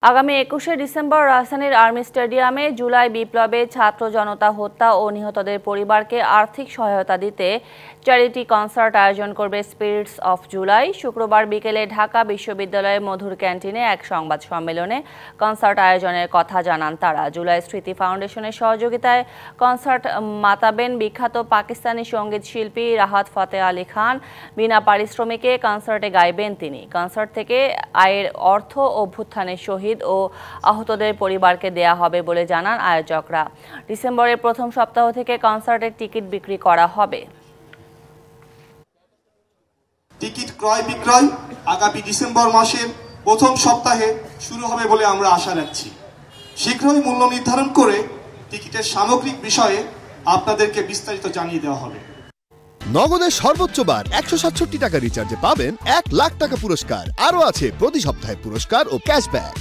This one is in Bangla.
আগামী ২১শে ডিসেম্বর রাজধানীর আর্মি স্টেডিয়ামে জুলাই বিপ্লবে ছাত্র জনতা হত্যা ও নিহতদের পরিবারকে আর্থিক সহায়তা দিতে চ্যারিটি কনসার্ট আয়োজন করবে স্পিরিটস অফ জুলাই। শুক্রবার বিকেলে ঢাকা বিশ্ববিদ্যালয়ের মধুর ক্যান্টিনে এক সংবাদ সম্মেলনে কনসার্ট আয়োজনের কথা জানান তারা। জুলাই স্মৃতি ফাউন্ডেশনের সহযোগিতায় কনসার্ট মাতাবেন বিখ্যাত পাকিস্তানি সঙ্গীত শিল্পী রাহাত ফতেহ আলী খান। বিনা পারিশ্রমিকে কনসার্টে গাইবেন তিনি। কনসার্ট থেকে আয়ের অর্থ অভ্যুত্থানের শহীদ ও আহতদের পরিবারকে দেয়া হবে বলে জানান আয়োজকরা। ডিসেম্বরের প্রথম সপ্তাহ থেকে কনসার্টের টিকিট বিক্রি করা হবে। টিকিট ক্রয় বিক্রয় আগামী ডিসেম্বর মাসের প্রথম সপ্তাহে শুরু হবে বলে আমরা আশা রাখছি। শীঘ্রই মূল্য নির্ধারণ করে টিকিটের সামগ্রিক বিষয়ে আপনাদেরকে বিস্তারিত জানিয়ে দেওয়া হবে। নগদের সর্বোচ্চ বার ১৬৭ টাকা রিচার্জে পাবেন ১ লাখ টাকা পুরস্কার। আরও আছে প্রতি সপ্তাহে পুরস্কার ও ক্যাশব্যাক।